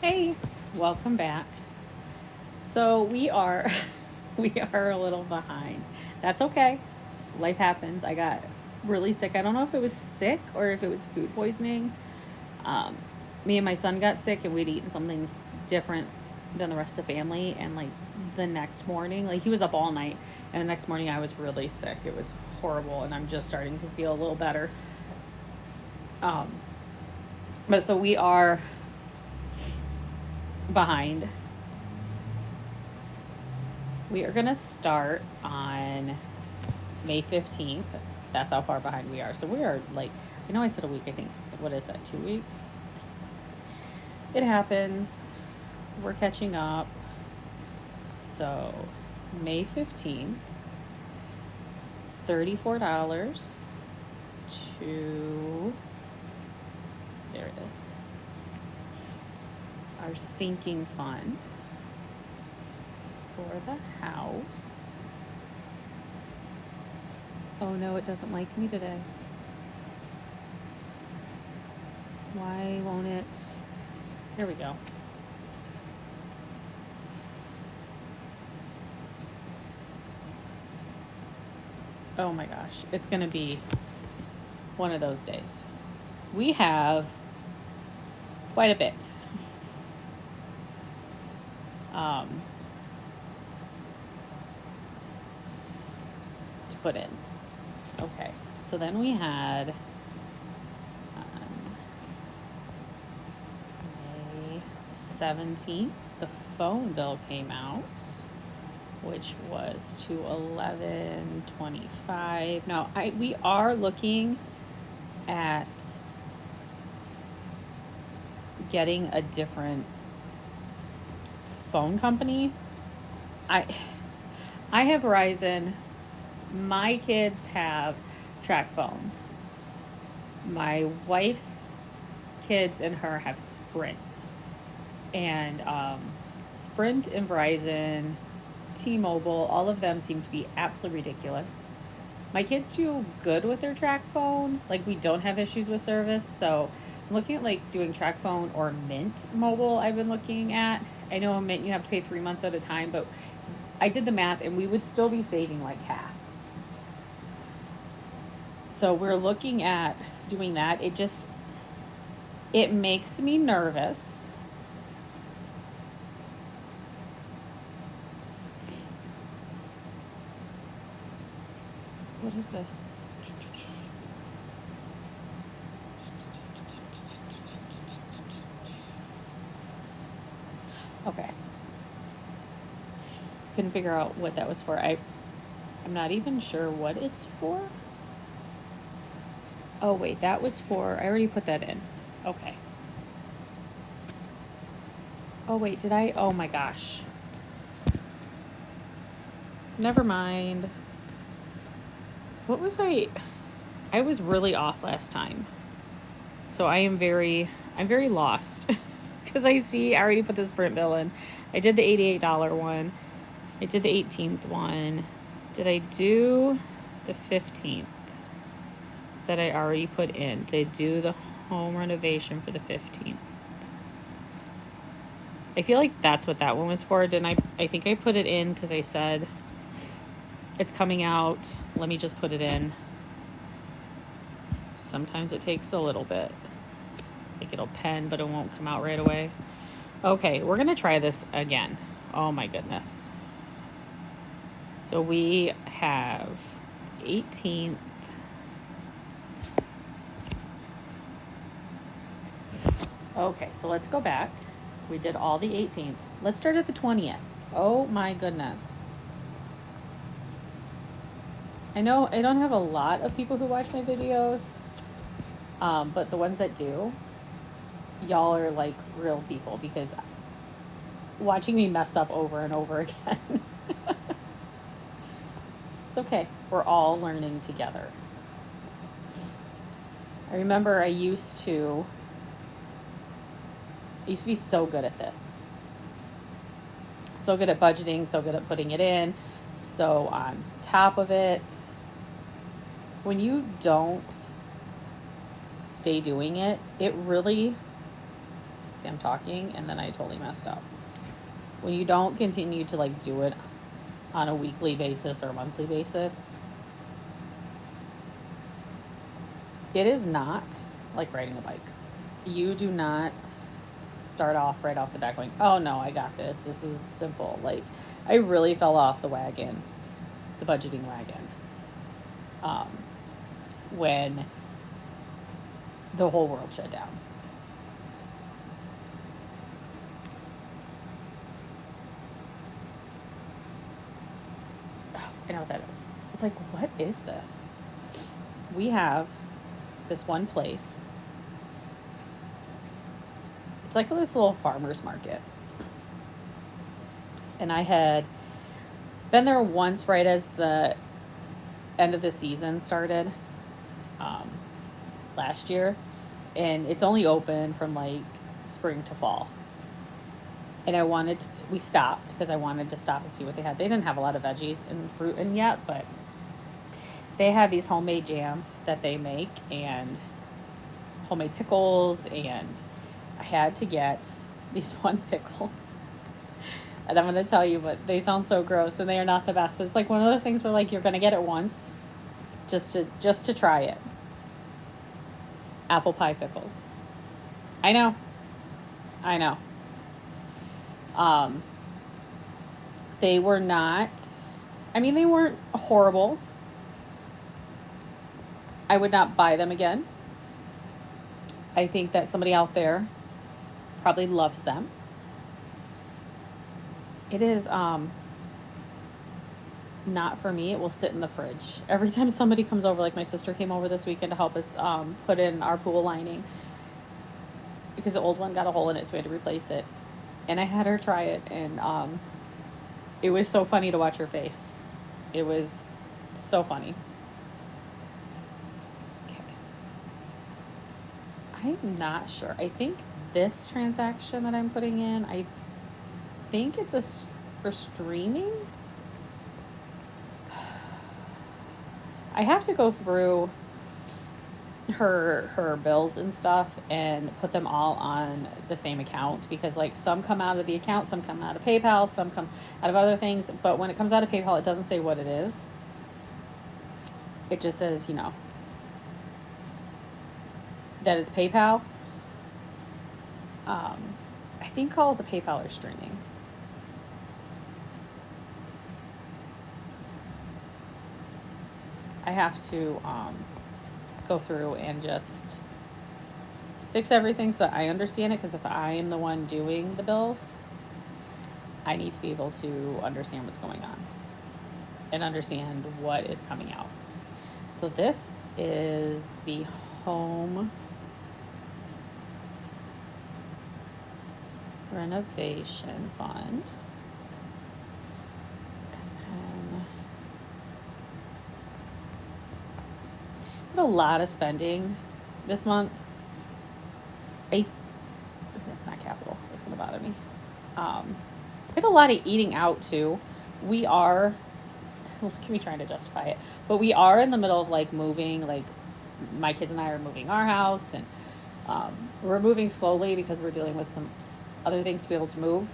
Hey, welcome back. So we are we are a little behind. That's okay. Life happens. I got really sick. I don't know if it was sick or if it was food poisoning. Um, Me and my son got sick and we'd eaten something different than the rest of the family. And like the next morning, like he was up all night, and the next morning I was really sick. It was horrible, and I'm just starting to feel a little better. Um, but so we are behind. We are going to start on May 15th. That's how far behind we are. So we are like, I know I said a week, I think. What is that, 2 weeks? It happens. We're catching up. So May 15th, it's $34 to, there it is, our sinking fund for the house. Oh no, it doesn't like me today. Why won't it? Here we go. Oh my gosh, it's going to be one of those days. We have quite a bit. Um, to put in. Okay, so then we had May 17th, the phone bill came out, which was to 1125. Now, we are looking at getting a different phone company. I have Verizon. My kids have track phones. My wife's kids and her have Sprint. And Sprint and Verizon, T-Mobile, all of them seem to be absolutely ridiculous. My kids do good with their track phone. Like, we don't have issues with service. So I'm looking at like doing track phone or Mint Mobile. I've been looking at. I know Mint you have to pay 3 months at a time, but I did the math and we would still be saving like half. So we're looking at doing that. It makes me nervous. What is this? Okay. Couldn't figure out what that was for. I'm not even sure what it's for. Oh wait, that was for, I already put that in. Okay. Oh wait, did I? Oh my gosh. Never mind. What was I was really off last time. So I'm very lost. Because I already put the Sprint bill in. I did the $88 one. I did the 18th one. Did I do the 15th that I already put in? Did I do the home renovation for the 15th? I feel like that's what that one was for. Didn't I think I put it in because I said it's coming out. Let me just put it in. Sometimes it takes a little bit. Like it'll pen, but it won't come out right away. Okay, we're going to try this again. Oh my goodness. So we have 18th. Okay, so let's go back. We did all the 18th. Let's start at the 20th. Oh my goodness. I know I don't have a lot of people who watch my videos, but the ones that do, y'all are like real people because watching me mess up over and over again. It's okay. We're all learning together. I remember I used to be so good at this. So good at budgeting, so good at putting it in, so on top of it. When you don't stay doing it, it really See, I'm talking and then I totally messed up. When you don't continue to like do it on a weekly basis or a monthly basis, it is not like riding a bike. You do not start off right off the bat going, oh no, I got this. This is simple. Like, I really fell off the wagon, the budgeting wagon, when the whole world shut down. I know what that is. It's like, what is this? We have this one place. It's like this little farmer's market. And I had been there once right as the end of the season started last year. And it's only open from like spring to fall. And we stopped because I wanted to stop and see what they had. They didn't have a lot of veggies and fruit in yet, but they had these homemade jams that they make and homemade pickles, and I had to get these one pickles. And I'm going to tell you, but they sound so gross and they are not the best. But it's like one of those things where like you're going to get it once just to try it. Apple pie pickles. I know. They were not, they weren't horrible. I would not buy them again. I think that somebody out there probably loves them. It is not for me. It will sit in the fridge. Every time somebody comes over, like my sister came over this weekend to help us put in our pool lining because the old one got a hole in it, so we had to replace it. And I had her try it, and it was so funny to watch her face. It was so funny. Okay. I'm not sure. I think this transaction that I'm putting in, I think it's for streaming. I have to go through her bills and stuff and put them all on the same account, because like some come out of the account, some come out of PayPal, some come out of other things. But when it comes out of PayPal, it doesn't say what it is. It just says, that it's PayPal. I think all the PayPal are streaming. I have to go through and just fix everything so that I understand it, because if I am the one doing the bills, I need to be able to understand what's going on and understand what is coming out. So this is the home renovation fund. A lot of spending this month. That's not capital. That's going to bother me. We had a lot of eating out too. We are, look at me trying to justify it, but we are in the middle of like moving. Like my kids and I are moving our house, and we're moving slowly because we're dealing with some other things to be able to move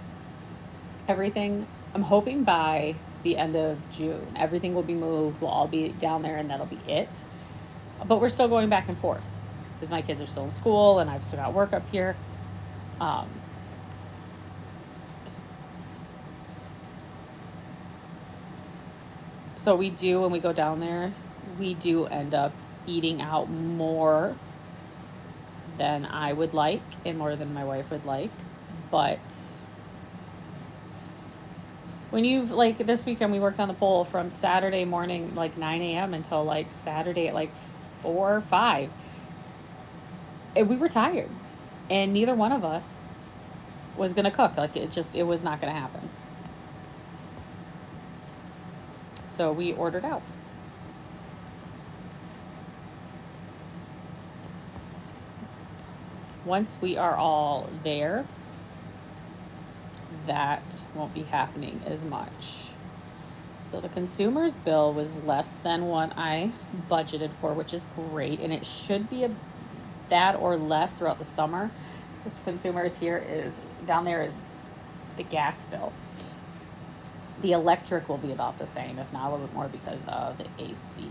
everything. I'm hoping by the end of June, everything will be moved. We'll all be down there, and that'll be it. But we're still going back and forth because my kids are still in school and I've still got work up here. So we do, when we go down there, we do end up eating out more than I would like and more than my wife would like. But when you've, like this weekend, we worked on the pole from Saturday morning, like 9 a.m. until like Saturday at like 4 or 5. And we were tired. And neither one of us was going to cook. Like it was not going to happen. So we ordered out. Once we are all there, that won't be happening as much. So the consumer's bill was less than what I budgeted for, which is great. And it should be that or less throughout the summer. This consumers here is, down there is the gas bill. The electric will be about the same, if not a little bit more because of the AC.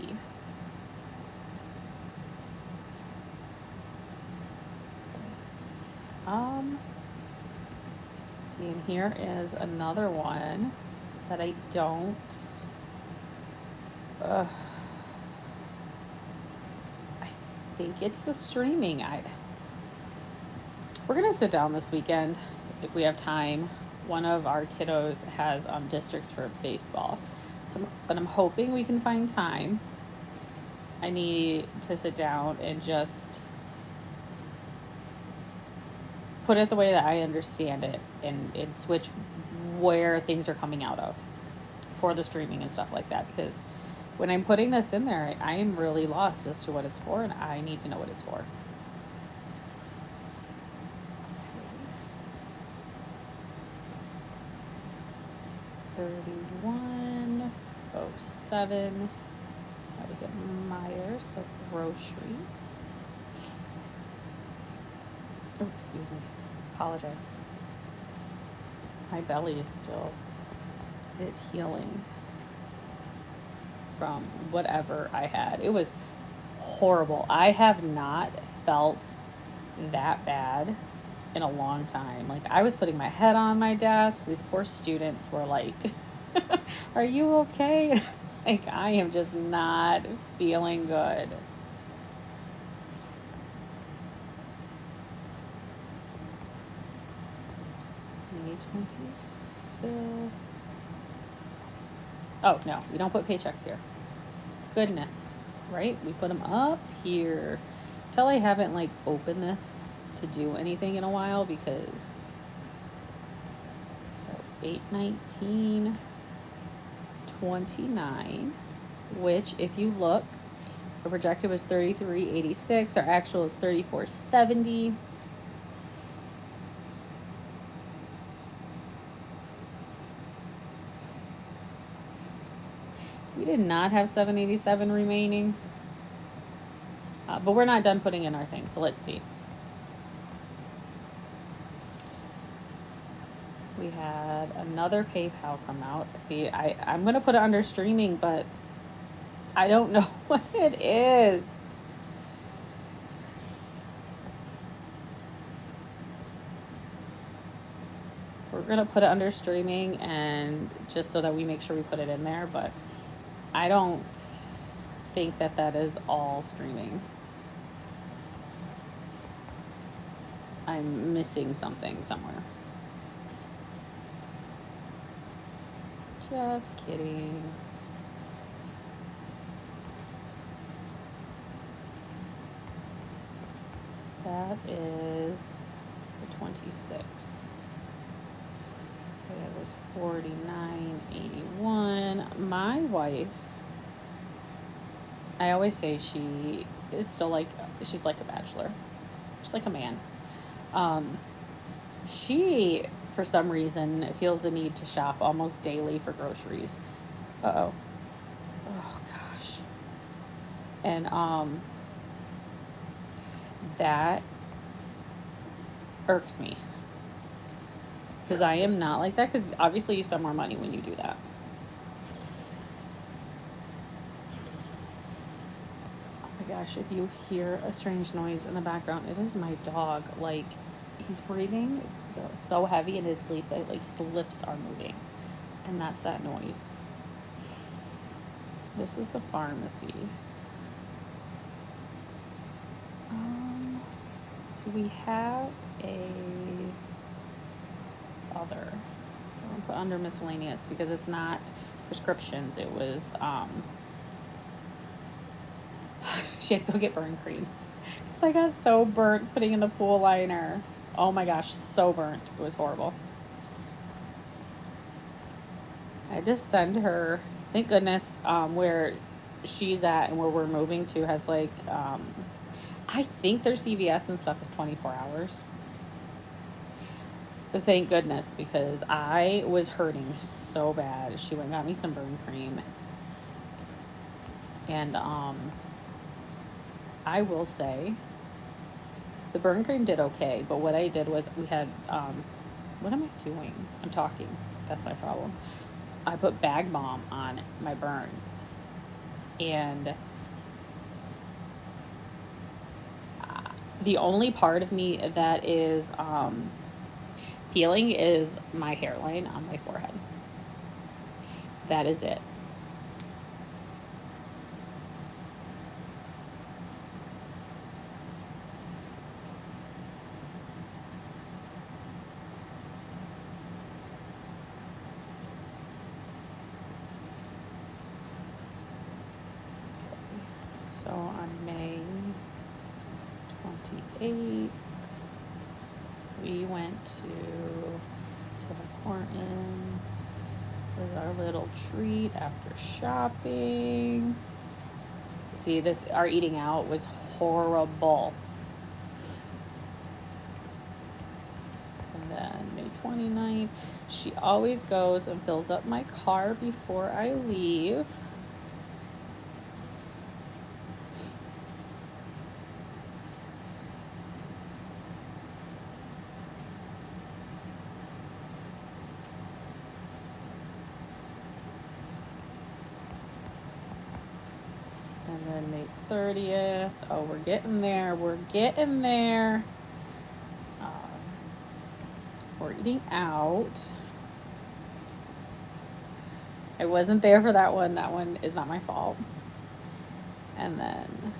See, and here is another one that I don't, I think it's the streaming. We're gonna sit down this weekend if we have time. One of our kiddos has districts for baseball, but I'm hoping we can find time. I need to sit down and just put it the way that I understand it, and switch where things are coming out of for the streaming and stuff like that, because when I'm putting this in there, I am really lost as to what it's for, and I need to know what it's for. $31.07. That was at Myers, so groceries. Oh, excuse me. Apologize. My belly is healing from whatever I had. It was horrible. I have not felt that bad in a long time. Like, I was putting my head on my desk. These poor students were like, are you okay? Like, I am just not feeling good. May 25th. Oh, no, we don't put paychecks here. Goodness, right? We put them up here. Till I haven't, like, opened this to do anything in a while, because, so 8/19/29, which, if you look, our projected was 33.86. Our actual is 34.70. We did not have 787 remaining, but we're not done putting in our things, so let's see. We had another PayPal come out. See, I'm going to put it under streaming, but I don't know what it is. We're going to put it under streaming, and just so that we make sure we put it in there, but I don't think that is all streaming. I'm missing something somewhere. Just kidding. That is the 26th. It was 49.81. My wife, I always say she is still like, she's like a bachelor. She's like a man. She, for some reason, feels the need to shop almost daily for groceries. Oh gosh. And that irks me, because I am not like that, because obviously you spend more money when you do that. Oh my gosh, if you hear a strange noise in the background, it is my dog. Like, he's breathing so heavy in his sleep that, like, his lips are moving, and that's that noise. This is the pharmacy. Do we have a other? I'll put under miscellaneous, because it's not prescriptions. It was she had to go get burn cream, because I got so burnt putting in the pool liner. Oh my gosh, so burnt. It was horrible. I just send her, thank goodness, where she's at and where we're moving to has, like, I think their CVS and stuff is 24 hours. But thank goodness, because I was hurting so bad. She went and got me some burn cream. And I will say, The burn cream did okay, but what I did was we had, what am I doing? I'm talking. That's my problem. I put bag balm on my burns. And the only part of me that is peeling is my hairline on my forehead. That is it. So on May 28th, we went to the Hortons with our little treat after shopping. See, our eating out was horrible. And then May 29th, she always goes and fills up my car before I leave. And then May 30th, oh, we're getting there, we're eating out. I wasn't there for that one is not my fault. And then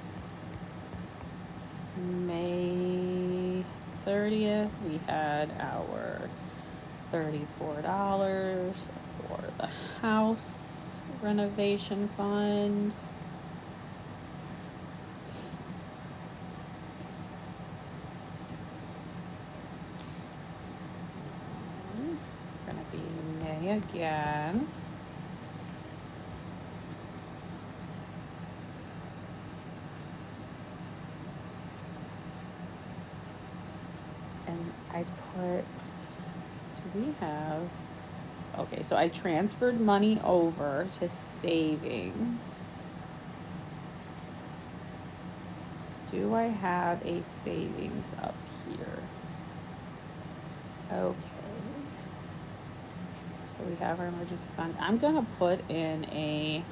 May 30th, we had our $34 for the house renovation fund. We're gonna be May again. And I put, do we have, okay, so I transferred money over to savings. Do I have a savings up here? Okay. So we have our emergency fund. I'm gonna put in a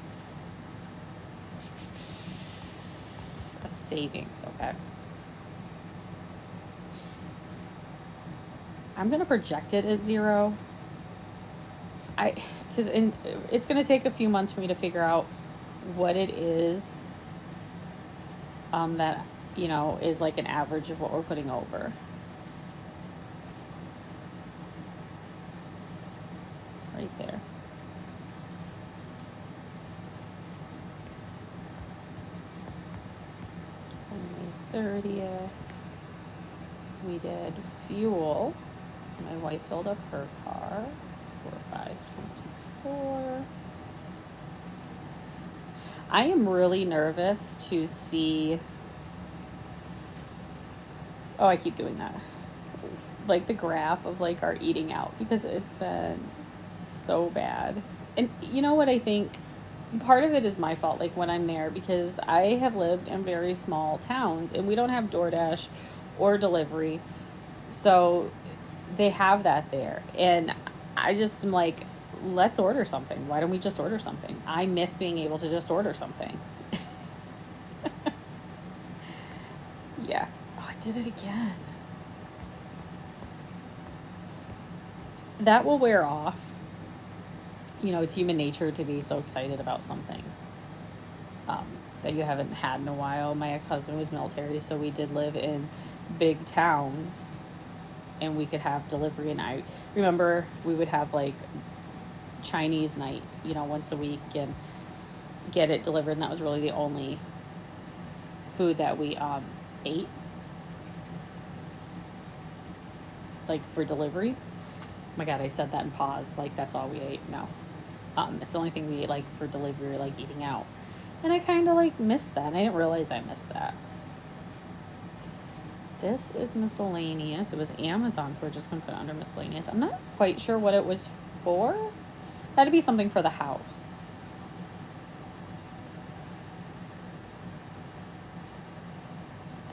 savings, okay? I'm gonna project it as 0. Because it's gonna take a few months for me to figure out what it is that, is like an average of what we're putting over. Right there. On May 30th, we did fuel. My wife filled up her car for $5.24. I am really nervous to see. Oh, I keep doing that. Like the graph of like our eating out, because it's been so bad. And you know what I think? Part of it is my fault, like when I'm there, because I have lived in very small towns and we don't have DoorDash or delivery. So they have that there. And I just am like, let's order something. Why don't we just order something? I miss being able to just order something. Yeah. Oh, I did it again. That will wear off. It's human nature to be so excited about something that you haven't had in a while. My ex-husband was military, so we did live in big towns and we could have delivery. And I remember we would have like Chinese night, once a week and get it delivered. And that was really the only food that we ate, like for delivery. Oh my God, I said that and paused. Like that's all we ate. No. It's the only thing we ate like for delivery, like eating out. And I kind of like missed that. I didn't realize I missed that. This is miscellaneous. It was Amazon, so we're just going to put it under miscellaneous. I'm not quite sure what it was for. That'd be something for the house.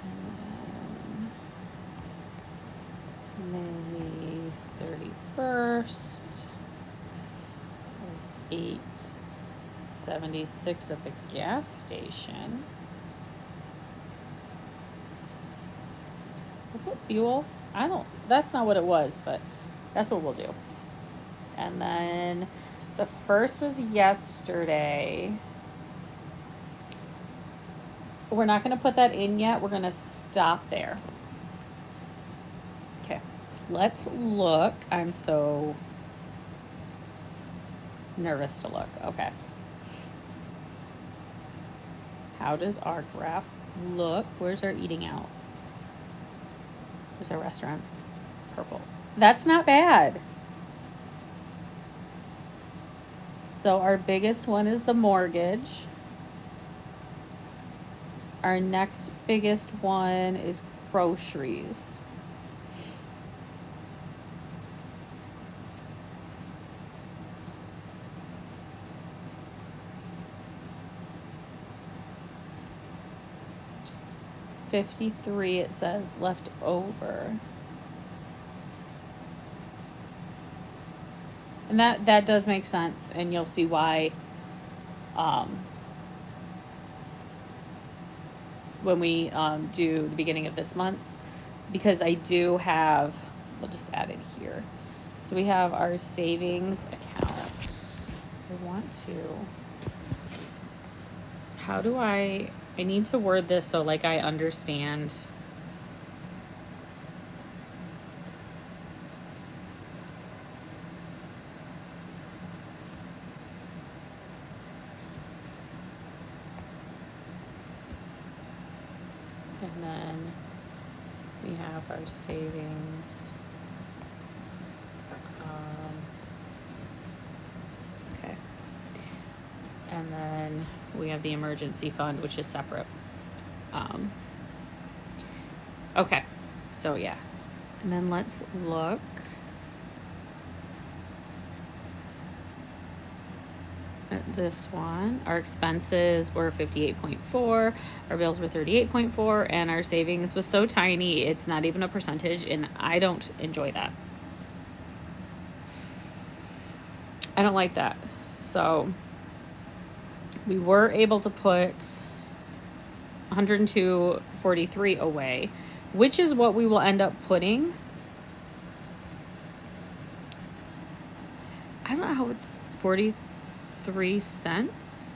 And then first was $8.76 at the gas station. We'll put fuel. That's not what it was, but that's what we'll do. And then the first was yesterday. We're not going to put that in yet. We're going to stop there. Okay. Let's look. I'm so nervous to look. Okay. How does our graph look? Where's our eating out? Where's our restaurants? Purple. That's not bad. So our biggest one is the mortgage. Our next biggest one is groceries. $53 it says left over. And that does make sense, and you'll see why when we do the beginning of this month, because I do have, we'll just add it here. So we have our savings account. I want to, how do I need to word this so like I understand. And then we have our savings. Okay. And then we have the emergency fund, which is separate. Okay. So yeah. And then let's look. At this one, our expenses were 58.4, our bills were 38.4, and our savings was so tiny it's not even a percentage, and I don't enjoy that. I don't like that. So we were able to put 102.43 away, which is what we will end up putting. I don't know how it's 43 cents.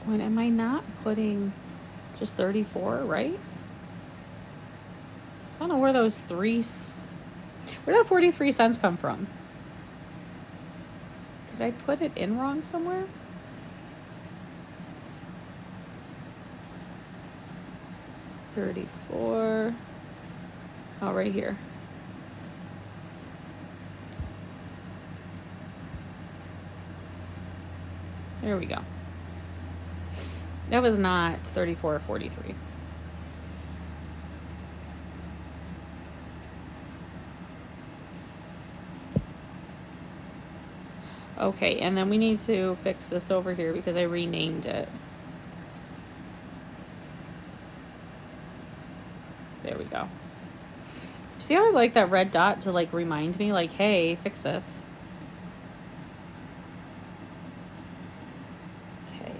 When am I not putting just 34, right? I don't know where those where did 43 cents come from? Did I put it in wrong somewhere? $34. Oh, right here. There we go. That was not 34 or 43. Okay, and then we need to fix this over here because I renamed it. There we go. See how I like that red dot to like remind me like, hey, fix this. Okay.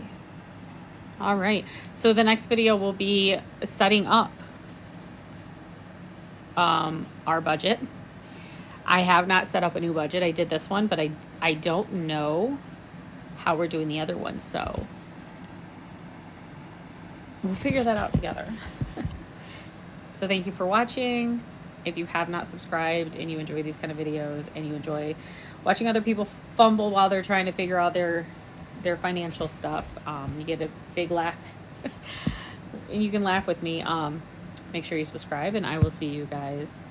All right. So the next video will be setting up our budget. I have not set up a new budget. I did this one, but I don't know how we're doing the other one. So we'll figure that out together. So thank you for watching. If you have not subscribed and you enjoy these kind of videos and you enjoy watching other people fumble while they're trying to figure out their financial stuff, you get a big laugh and you can laugh with me. Make sure you subscribe, and I will see you guys